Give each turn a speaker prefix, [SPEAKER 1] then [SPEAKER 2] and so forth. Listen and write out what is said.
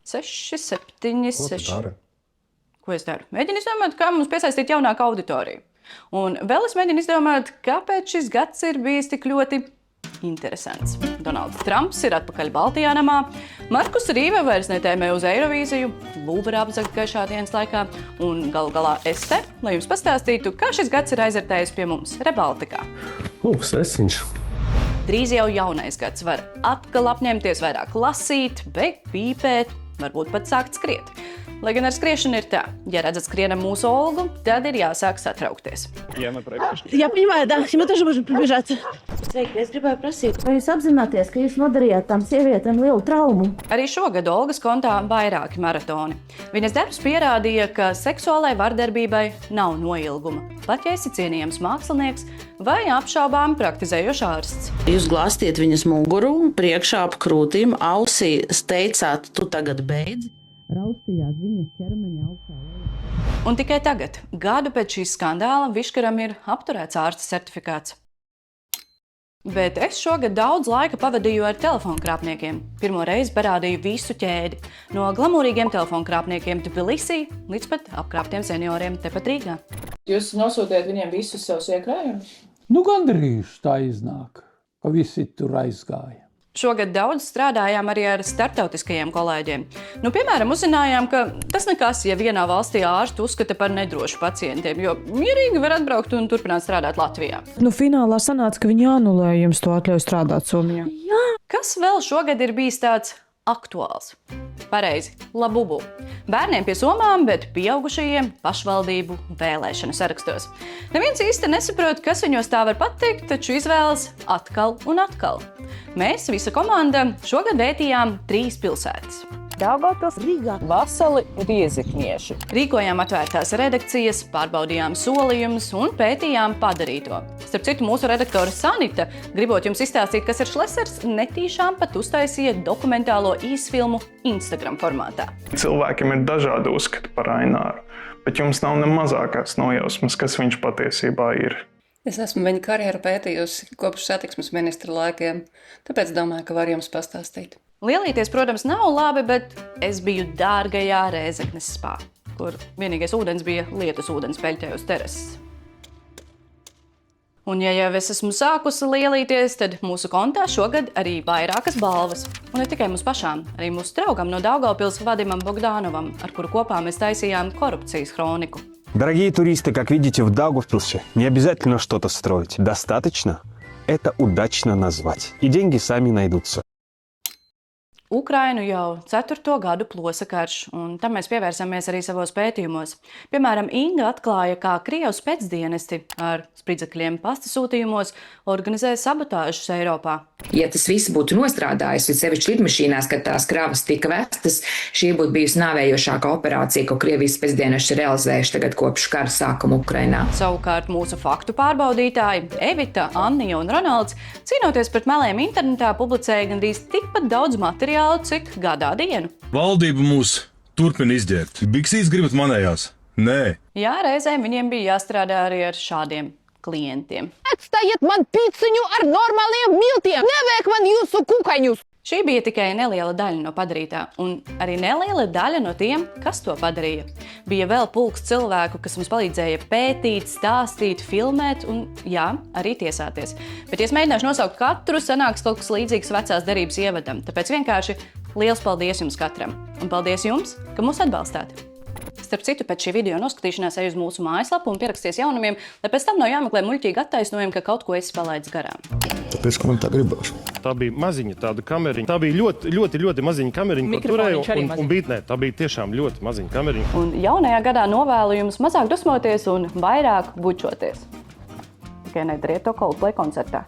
[SPEAKER 1] 6, 7, 6. Ko es daru? Mēģinu izdomāt, kā mums piesaistīt jaunāku auditoriju. Un vēl es mēģinu izdomāt, kāpēc šis gads ir bijis tik ļoti interesants. Donalds Trumps ir atpakaļ Baltijā namā, Markus Rīve vairs netēmē uz Eirovīziju, Lūvra apzaga gaišā dienas laikā, un galu galā es te, lai jums pastāstītu, kā šis gads ir aizartējis pie mums Rebaltikā.
[SPEAKER 2] Svesiņš.
[SPEAKER 1] Drīz jau jaunais gads var atkal apņemties vairāk lasīt, beigt pīpēt, varbūt pat sākt skriet. Lai gan ar skriešanu ir tā, ja redzat skrienam mūsu Olgu, tad ir jāsāk satraukties.
[SPEAKER 3] Я понимаю, да, мы тоже можем прибежать. Sveiki, es gribēju prasīt, vai jūs apzināties, ka jūs nodarījāt tām sievietēm lielu traumu?
[SPEAKER 1] Arī šogad Olgas kontā vairāki maratoni. Viņas darbs pierādīja, ka seksuālai vardarbībai nav noilguma, pat ja esi cienījams mākslinieks vai apšaubām praktizējošs ārsts.
[SPEAKER 3] Jūs glāstiet viņas muguru, priekšā ap krūtīm, ausī teicāt, tu tagad beidz. Raustījāt viņas ķermeni augšā.
[SPEAKER 1] Un tikai tagad, gadu pēc šīs skandāla, Viškaram ir apturēts ārsta certifikāts. Bet es šogad daudz laika pavadīju ar telefonkrāpniekiem. Pirmo reizi parādīju visu ķēdi. No glamūrīgiem telefonkrāpniekiem Tbilisī līdz pat apkrāptiem senioriem tepat Rīgā. Jūs nosūtiet viņiem visus savus iekrājumus?
[SPEAKER 4] Gandrīz tā iznāk, ka visi tur aizgāja.
[SPEAKER 1] Šogad daudz strādājām arī ar starptautiskajiem kolēģiem. Piemēram, uzzinājām, ka tas nekas, ja vienā valstī ārsti uzskata par nedrošu pacientiem, jo mierīgi var atbraukt un turpināt strādāt Latvijā.
[SPEAKER 5] Finālā sanāca, ka viņi anulēja jums to atļauju strādāt Somijā.
[SPEAKER 1] Jā. Kas vēl šogad ir bijis tāds aktuāls? Pareizi, labubu. Bērniem pie somām, bet pieaugušajiem pašvaldību vēlēšanu sarakstos. Neviens īsti nesaprot, kas viņos tā var patikt, taču izvēlas atkal un atkal. Mēs, visa komanda, šogad vētījām 3 pilsētas.
[SPEAKER 6] Daugavpils, Rīgā, Vasali, Rieziknieši.
[SPEAKER 1] Rīkojām atvērtās redakcijas, pārbaudījām solījumus un pētījām padarīto. Starp citu, mūsu redaktore Sanita, gribot jums izstāstīt, kas ir Šlesers, netīšām pat uztaisīja dokumentālo īsfilmu Instagram formātā.
[SPEAKER 7] Cilvēkiem ir dažādi uzskati par Aināru, bet jums nav ne mazākās nojausmas, kas viņš patiesībā ir.
[SPEAKER 8] Es esmu viņa karjeru pētījusi kopš satiksmes ministra laikiem, tāpēc domāju, ka var jums pastāstīt.
[SPEAKER 1] Lielīties, protams, nav labi, bet es biju dārgajā Rēzeknes spā, kur vienīgais ūdens bija lietus ūdens peļķē uz terases. Un ja jau es esmu sākusi lielīties, tad mūsu kontā šogad arī vairākas balvas. Un ne tikai mums pašām, arī mūsu draugam no Daugavpils Vadimam Bogdanovam, ar kuru kopā mēs taisījām korupcijas kroniku.
[SPEAKER 9] Дорогие туристы, как видите, в Даугавпилсе не обязательно что-то строить. Достаточно это удачно назвать, и деньги сами найдутся.
[SPEAKER 1] Ukrainu jau 4. gadu plosa karš, un tam mēs pievērsāmies arī savos pētījumos. Piemēram, Inga atklāja, kā Krievijas spēcdienesti ar spridzekļiem pasta sūtījumos organizē sabotāžus Eiropā.
[SPEAKER 10] Ja tas viss būtu nostrādājis, sevišķi lidmašīnās, kad tās kravas tika vestas, šī būtu bijusi nāvējošākā operācija, ko Krievijas spēcdienesti realizējuši tagad kopš kara sākuma Ukrainā.
[SPEAKER 1] Savukārt mūsu faktu pārbaudītāji Evita, Annija un Ronalds, cīnoties pret meliem internetā, publicēja gandrīz tikpat daudz materiālu, cik gadā dienu.
[SPEAKER 11] Valdība mūs turpina izģērbt. Biksīs gribat manējās? Nē.
[SPEAKER 1] Jā, reizēm viņiem bija jāstrādā arī ar šādiem klientiem.
[SPEAKER 6] Atstājiet man piciņu ar normāliem miltiem! Nevajag man jūsu kukaņus!
[SPEAKER 1] Šī bija tikai neliela daļa no padarītā, un arī neliela daļa no tiem, kas to padarīja. Bija vēl pulks cilvēku, kas mums palīdzēja pētīt, stāstīt, filmēt un, jā, arī tiesāties. Bet, ja es mēģināšu nosaukt katru, sanāks kaut kas līdzīgs vecās derības ievadam. Tāpēc vienkārši liels paldies jums katram. Un paldies jums, ka mūs atbalstāt. Starp citu, pēc šī video noskatīšanās ej uz mūsu mājaslapu un pieraksties jaunumiem, lai pēc tam nav jāmeklē muļķīgi attaisnojumi, ka kaut ko esi palaidis garām.
[SPEAKER 2] Tāpēc, ka man tā gribas.
[SPEAKER 12] Tā bija maziņa tāda kameriņa. Tā bija ļoti maziņa kameriņa, ko turēju un bītnē. Tā bija tiešām ļoti maziņa kameriņa.
[SPEAKER 1] Un jaunajā gadā novēlu jums mazāk dusmoties un vairāk bučoties. Tikai nedariet to Coldplay koncertā.